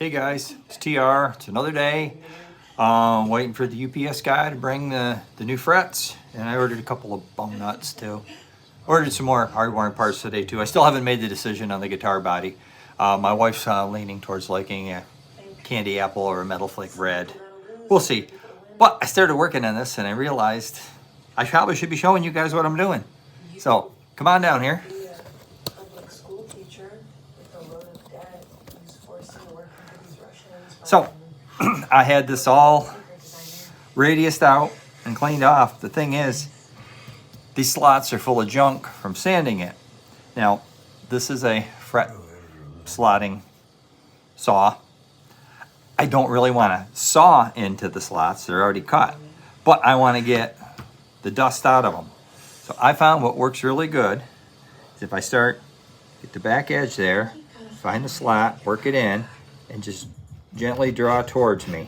Hey guys, it's TR. It's another day. Waiting for the UPS guy to bring the new frets, and I ordered a couple of bum nuts too. Ordered some more hardware parts today too. I still haven't made the decision on the guitar body. My wife's leaning towards liking a candy apple or a metal flake red. We'll see. But I started working on this and I realized I probably should be showing you guys what I'm doing. So come on down here. So I had this all radiused out and cleaned off. The thing is, these slots are full of junk from sanding it. Now, this is a fret slotting saw. I don't really want to saw into the slots. They're already cut. But I want to get the dust out of them. So I found what works really good is if I start at the back edge there, find the slot, work it in, and just gently draw towards me.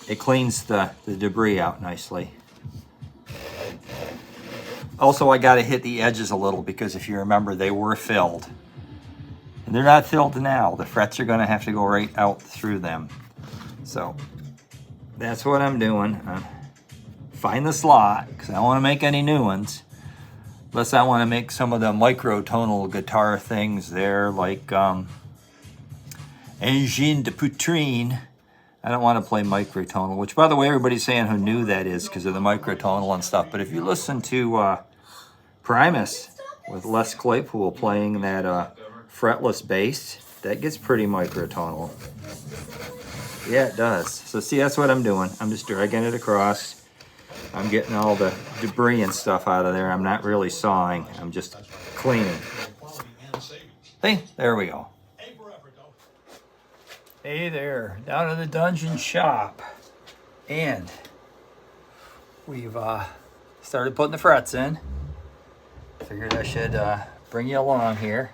It cleans the debris out nicely. Also, I got to hit the edges a little because if you remember, they were filled. And they're not filled now. The frets are going to have to go right out through them. So that's what I'm doing. Find the slot because I don't want to make any new ones. Unless I want to make some of the microtonal guitar things there, like Engine de Poutrine. I don't want to play microtonal, which, by the way, everybody's saying who knew that is because of the microtonal and stuff. But if you listen to Primus with Les Claypool playing that fretless bass, that gets pretty microtonal. Yeah, it does. So see, that's what I'm doing. I'm just dragging it across. I'm getting all the debris and stuff out of there. I'm not really sawing. I'm just cleaning. See, there we go. Hey there, down in the dungeon shop. And we've started putting the frets in. Figured I should bring you along here.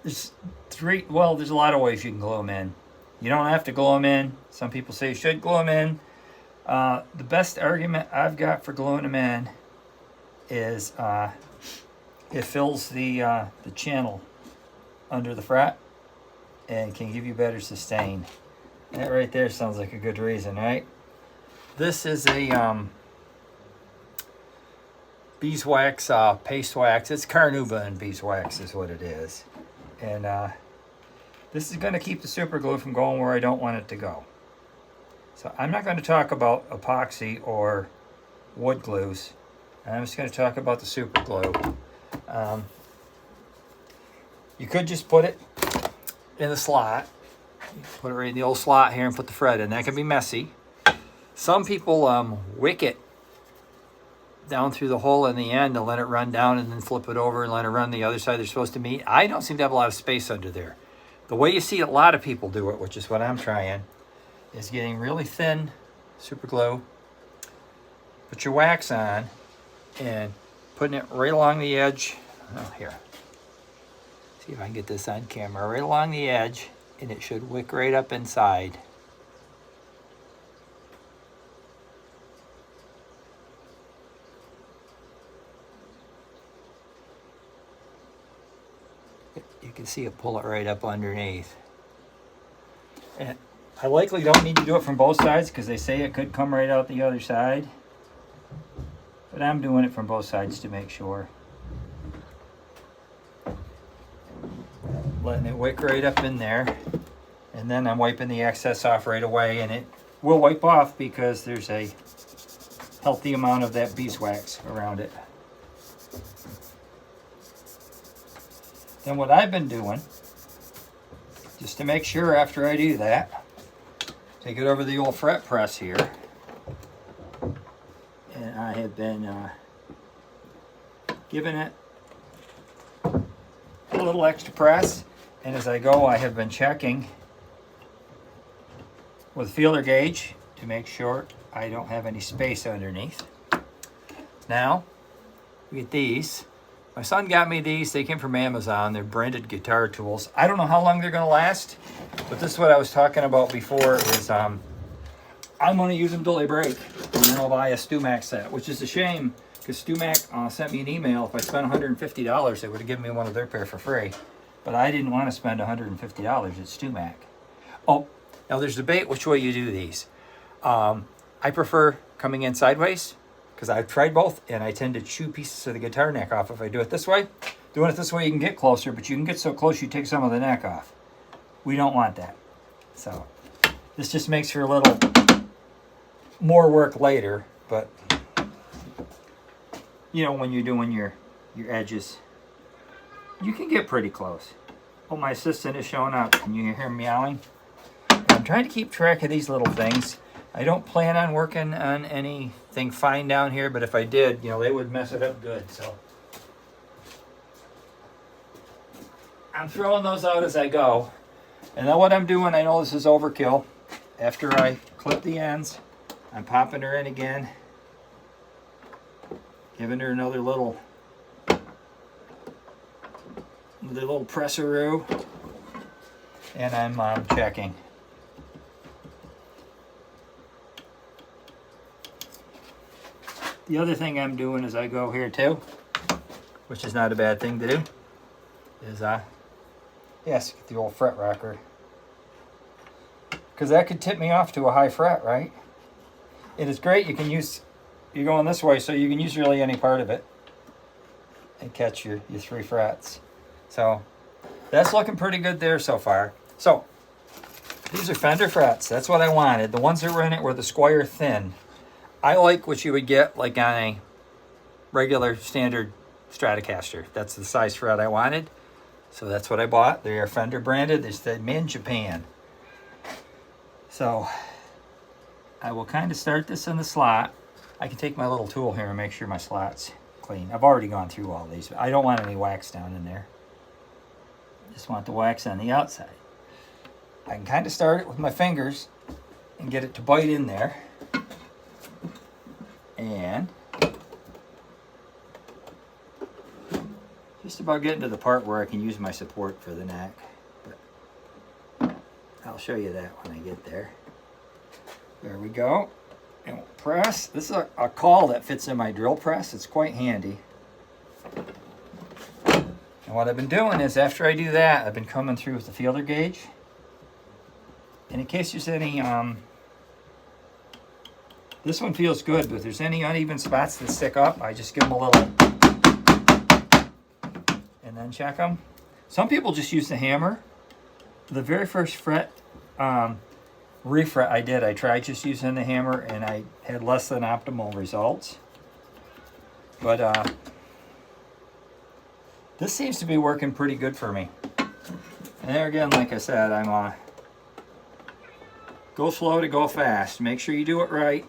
There's a lot of ways you can glue them in. You don't have to glue them in. Some people say you should glue them in. The best argument I've got for gluing them in is it fills the channel under the fret and can give you better sustain. That right there sounds like a good reason, right? This is a beeswax paste wax. It's carnauba and beeswax is what it is. And this is going to keep the super glue from going where I don't want it to go. So I'm not going to talk about epoxy or wood glues. I'm just going to talk about the super glue. You could just put it in the slot. You put it right in the old slot here and put the fret in. That can be messy. Some people wick it down through the hole in the end and let it run down and then flip it over and let it run the other side they're supposed to meet. I don't seem to have a lot of space under there. The way you see a lot of people do it, which is what I'm trying, is getting really thin super glue, put your wax on, and putting it right along the edge. Oh, here. See if I can get this on camera. Right along the edge, and it should wick right up inside. You can see it pull it right up underneath. And I likely don't need to do it from both sides because they say it could come right out the other side. But I'm doing it from both sides to make sure. Letting it wick right up in there. And then I'm wiping the excess off right away. And it will wipe off because there's a healthy amount of that beeswax around it. Then what I've been doing, just to make sure after I do that, take it over the old fret press here. And I have been giving it a little extra press. And as I go, I have been checking with feeler gauge to make sure I don't have any space underneath. Now, we get these. My son got me these. They came from Amazon. They're branded guitar tools. I don't know how long they're going to last, but this is what I was talking about before is I'm going to use them till they break. And then I'll buy a StewMax set, which is a shame Because StuMac sent me an email. If I spent $150, they would have given me one of their pair for free. But I didn't want to spend $150 at StuMac. Oh, now there's debate which way you do these. I prefer coming in sideways because I've tried both, and I tend to chew pieces of the guitar neck off if I do it this way. Doing it this way, you can get closer, but you can get so close you take some of the neck off. We don't want that. So this just makes for a little more work later, but you know, when you're doing your edges, you can get pretty close. Oh, my assistant is showing up. Can you hear him meowing? I'm trying to keep track of these little things. I don't plan on working on anything fine down here, but if I did, you know, they would mess it up good. So I'm throwing those out as I go. And then what I'm doing, I know this is overkill. After I clip the ends, I'm popping her in again, giving her another little presseroo, and I'm checking. The other thing I'm doing as I go here too, which is not a bad thing to do, is yes, get the old fret rocker, because that could tip me off to a high fret, right? It is great. You can use, you're going this way, so you can use really any part of it and catch your 3 frets. So that's looking pretty good there so far. So these are Fender frets. That's what I wanted. The ones that were in it were the Squier thin. I like what you would get like on a regular standard Stratocaster. That's the size fret I wanted. So that's what I bought. They are Fender branded. They said made in Japan. So I will kind of start this in the slot. I can take my little tool here and make sure my slot's clean. I've already gone through all these, but I don't want any wax down in there. Just want the wax on the outside. I can kind of start it with my fingers and get it to bite in there. And just about getting to the part where I can use my support for the neck. But I'll show you that when I get there. There we go. And we'll press. This is a caul that fits in my drill press. It's quite handy. And what I've been doing is after I do that, I've been coming through with the feeler gauge. And in case there's any, this one feels good, but if there's any uneven spots that stick up, I just give them a little, and then check them. Some people just use the hammer. The very first fret, ReFret I tried just using the hammer, and I had less than optimal results. But this seems to be working pretty good for me. And there again, like I said, I'm go slow to go fast. Make sure you do it right,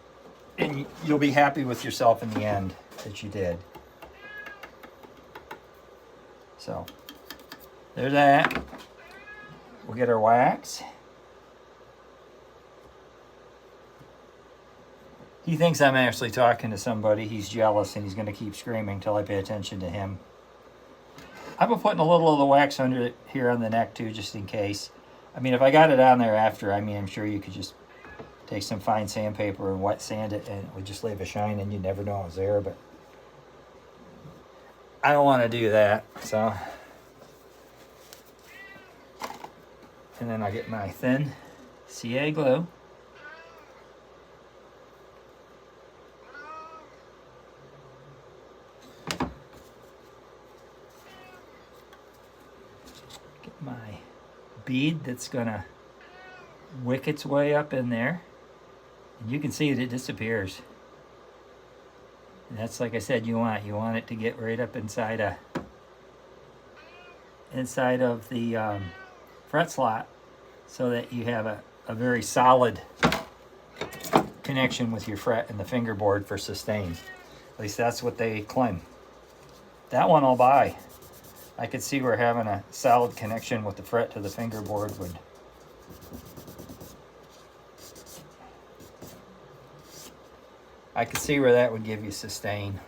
and you'll be happy with yourself in the end that you did. So there's that. We'll get our wax. He thinks I'm actually talking to somebody. He's jealous, and he's going to keep screaming till I pay attention to him. I've been putting a little of the wax under here on the neck too, just in case. I mean, if I got it on there after, I mean, I'm sure you could just take some fine sandpaper and wet sand it, and it would just leave a shine, and you'd never know it was there. But I don't want to do that, so. And then I get my thin CA glue. Get my bead that's gonna wick its way up in there, and you can see that it disappears. And that's, like I said, you want it to get right up inside of the fret slot, so that you have a very solid connection with your fret and the fingerboard for sustain. At least that's what they claim. That one I'll buy. I could see where having a solid connection with the fret to the fingerboard would. I could see where that would give you sustain.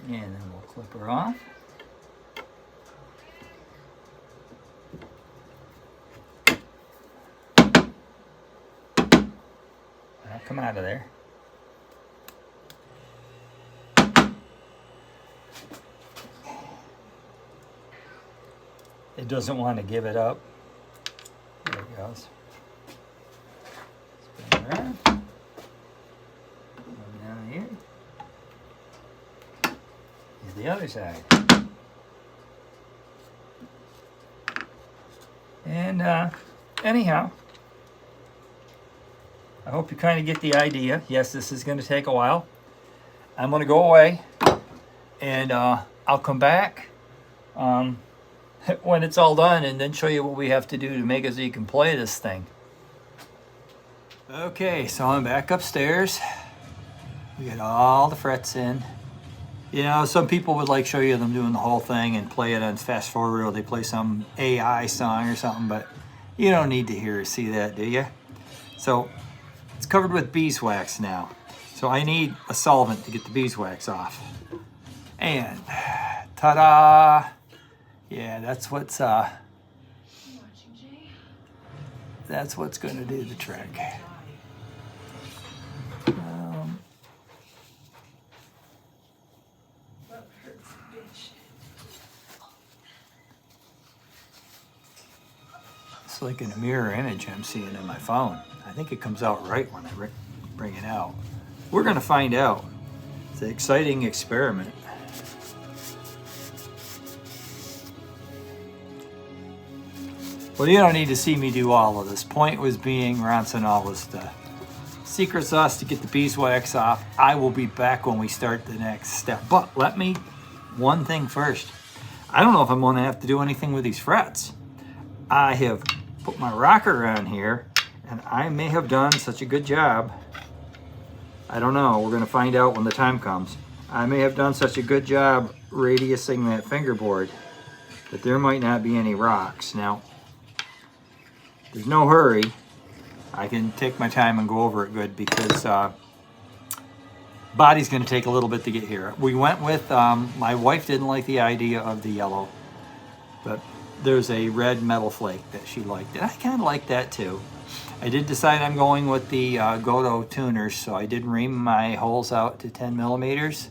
And then we'll clip her off. I'll come out of there. It doesn't want to give it up. There it goes. Spin it around. Come down here. Here's the other side. And anyhow, I hope you kind of get the idea. Yes, this is going to take a while. I'm going to go away, and I'll come back when it's all done, and then show you what we have to do to make it so you can play this thing. Okay, so I'm back upstairs. We got all the frets in. You know, some people would like show you them doing the whole thing and play it on fast forward, or they play some AI song or something, but you don't need to hear or see that, do you? So it's covered with beeswax now. So I need a solvent to get the beeswax off. And ta-da! Yeah, that's what's gonna do the trick. It's like a mirror image I'm seeing in my phone. I think it comes out right when I bring it out. We're gonna find out. It's an exciting experiment. Well, you don't need to see me do all of this. Point was being, Ronson, all was the secret sauce to get the beeswax off. I will be back when we start the next step. But let me, one thing first. I don't know if I'm gonna have to do anything with these frets. I have put my rocker around here, and I may have done such a good job. I don't know, we're gonna find out when the time comes. I may have done such a good job radiusing that fingerboard that there might not be any rocks. Now, there's no hurry. I can take my time and go over it good because body's gonna take a little bit to get here. We went with, my wife didn't like the idea of the yellow, but there's a red metal flake that she liked, and I kind of like that too. I did decide I'm going with the Goto tuners, so I did ream my holes out to 10 millimeters.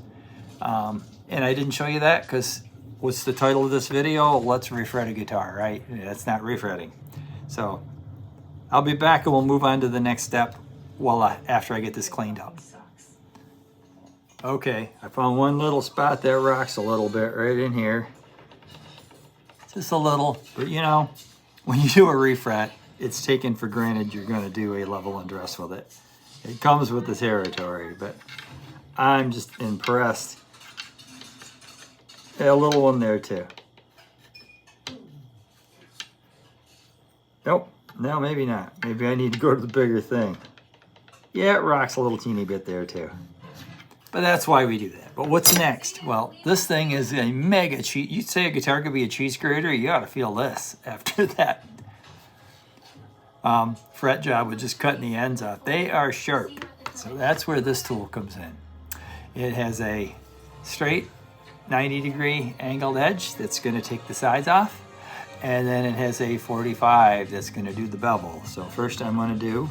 And I didn't show you that because what's the title of this video? Let's refret a guitar, right? That's not refretting. So I'll be back and we'll move on to the next step after I get this cleaned up. Okay, I found one little spot that rocks a little bit right in here. Just a little, but you know, when you do a refret, it's taken for granted you're going to do a level and dress with it. It comes with the territory, but I'm just impressed. Yeah, a little one there too. Nope, no, maybe not. Maybe I need to go to the bigger thing. Yeah, it rocks a little teeny bit there too. But that's why we do that. But what's next? Well, this thing is a mega cheese. You'd say a guitar could be a cheese grater. You ought to feel this after that fret job with just cutting the ends off. They are sharp. So that's where this tool comes in. It has a straight 90-degree angled edge that's going to take the sides off. And then it has a 45 that's going to do the bevel. So first I'm going to do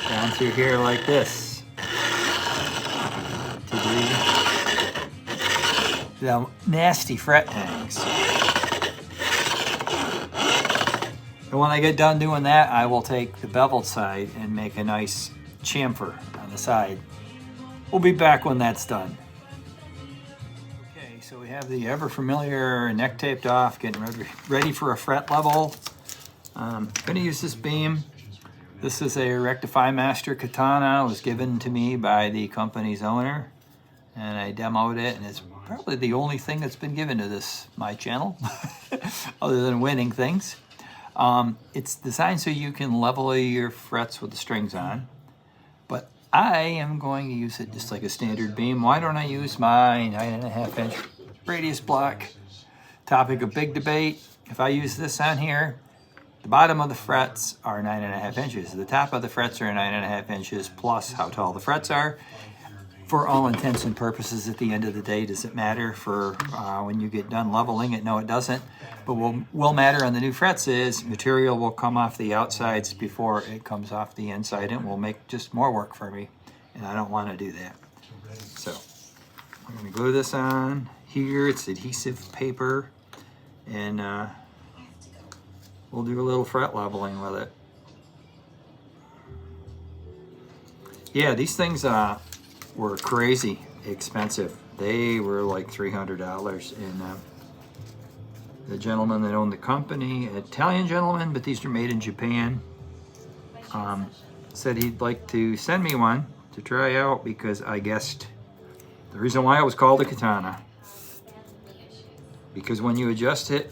down through here like this. To do the nasty fret hangs. And when I get done doing that, I will take the beveled side and make a nice chamfer on the side. We'll be back when that's done. Okay, so we have the ever familiar neck taped off, getting ready for a fret level. I'm going to use this beam. This is a Rectify Master Katana. It was given to me by the company's owner, and I demoed it, and it's probably the only thing that's been given to my channel, other than winning things. It's designed so you can level your frets with the strings on, but I am going to use it just like a standard beam. Why don't I use my 9.5-inch radius block? Topic of big debate. If I use this on here, the bottom of the frets are 9.5 inches. The top of the frets are 9.5 inches plus how tall the frets are. For all intents and purposes, at the end of the day, does it matter for when you get done leveling it? No, it doesn't. But what will matter on the new frets is material will come off the outsides before it comes off the inside, and will make just more work for me, and I don't want to do that. So I'm going to glue this on here. It's adhesive paper, and we'll do a little fret leveling with it. Yeah, these things were crazy expensive. They were like $300, and the gentleman that owned the company, an Italian gentleman, but these are made in Japan, said he'd like to send me one to try out, because I guessed the reason why it was called a katana, because when you adjust it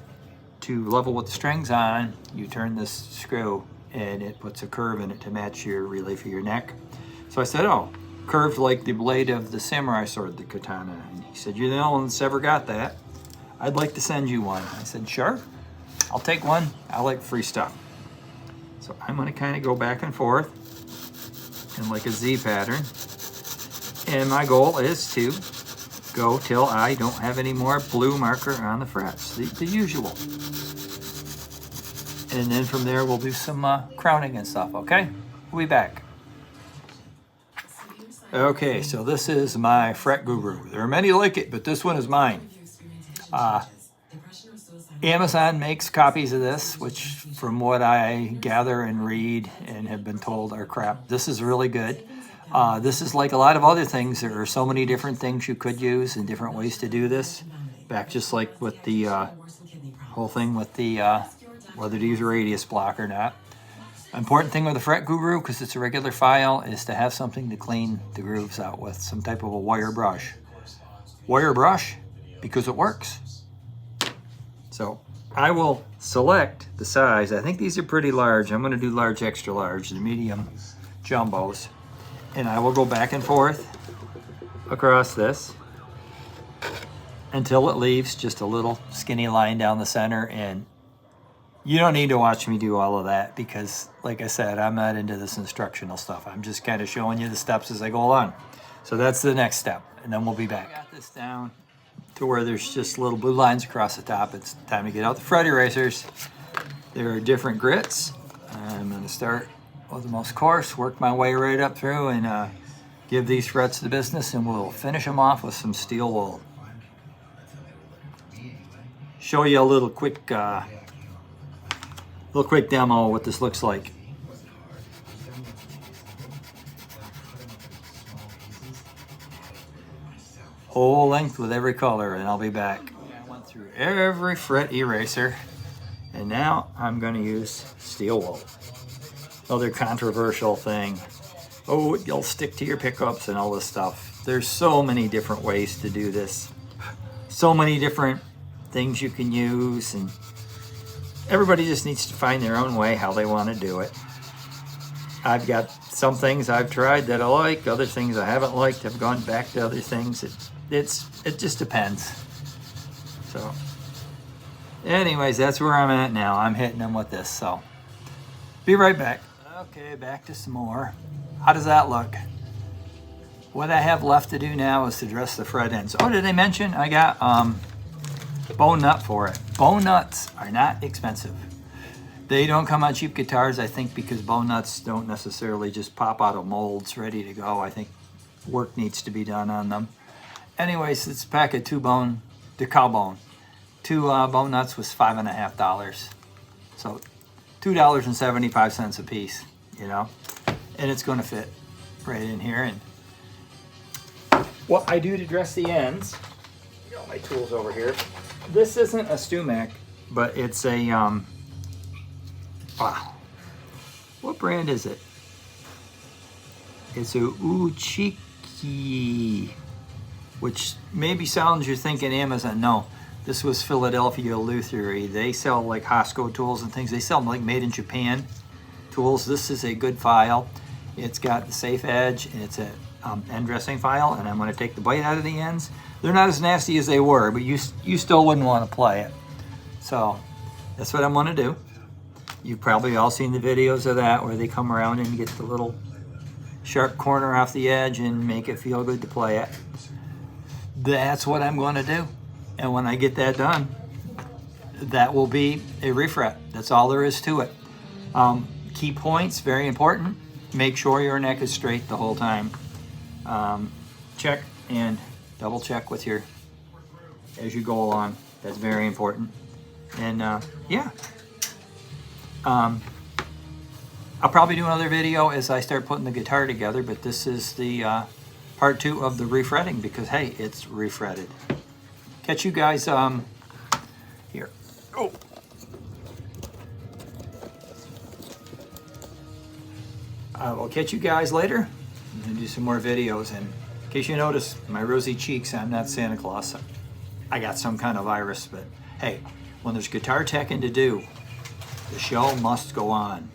to level with the strings on, you turn this screw and it puts a curve in it to match your relief of your neck. So I said, oh, curved like the blade of the samurai sword, the katana. And he said, you're the only one that's ever got that. I'd like to send you one. I said, sure, I'll take one. I like free stuff. So I'm gonna kind of go back and forth in like a Z pattern. And my goal is to go till I don't have any more blue marker on the frets, the usual. And then from there, we'll do some crowning and stuff, okay? We'll be back. Okay, so this is my fret guru. There are many like it, but this one is mine. Amazon makes copies of this, which from what I gather and read and have been told are crap. This is really good. This is like a lot of other things. There are so many different things you could use and different ways to do this. Back just like with the whole thing with the whether to use a radius block or not. Important thing with the fret guru, because it's a regular file, is to have something to clean the grooves out with, some type of a wire brush. Wire brush, because it works. So I will select the size. I think these are pretty large. I'm going to do large, extra large, the medium jumbos. And I will go back and forth across this until it leaves just a little skinny line down the center. And you don't need to watch me do all of that, because like I said, I'm not into this instructional stuff. I'm just kind of showing you the steps as I go along. So that's the next step, and then we'll be back. I got this down to where there's just little blue lines across the top. It's time to get out the fret erasers. There are different grits. I'm going to start with the most coarse, work my way right up through, and give these frets the business, and we'll finish them off with some steel wool. Show you a little quick demo of what this looks like. Whole length with every color, and I'll be back. I went through every fret eraser, and now I'm going to use steel wool. Another controversial thing. Oh, you'll stick to your pickups and all this stuff. There's so many different ways to do this. So many different things you can use, and everybody just needs to find their own way how they want to do it. I've got some things I've tried that I like, other things I haven't liked. I've gone back to other things. It just depends. So anyways, that's where I'm at now. I'm hitting them with this, so be right back. Okay, back to some more. How does that look? What I have left to do now is to dress the fret ends. Oh, did I mention I got bone nut for it? Bone nuts are not expensive. They don't come on cheap guitars, I think, because bone nuts don't necessarily just pop out of molds ready to go. I think work needs to be done on them. Anyways, it's a pack of two bone bone nuts was $5.50. So $2.75 a piece, you know, and it's going to fit right in here. And what I do to dress the ends, I got my tools over here. This isn't a Stumac, but it's a wow. What brand is it? It's a Uchiki, which maybe sounds you're thinking Amazon. No, this was Philadelphia Lutherie. They sell like Hosco tools and things. They sell like made in Japan tools. This is a good file. It's got the safe edge, and it's a end dressing file, and I'm going to take the bite out of the ends. They're not as nasty as they were, but you still wouldn't want to play it. So that's what I'm going to do. You've probably all seen the videos of that where they come around and get the little sharp corner off the edge and make it feel good to play it. That's what I'm going to do. And when I get that done, that will be a ReFret. That's all there is to it. Key points, very important. Make sure your neck is straight the whole time. Check and double check with your as you go along. That's very important. And yeah, I'll probably do another video as I start putting the guitar together, but this is the part 2 of the refretting, because hey, it's refretted. Catch you guys here. Oh. I will catch you guys later. I'm gonna do some more videos, and in case you notice my rosy cheeks, I'm not Santa Claus. I got some kind of virus, but hey, when there's guitar teching to do, the show must go on.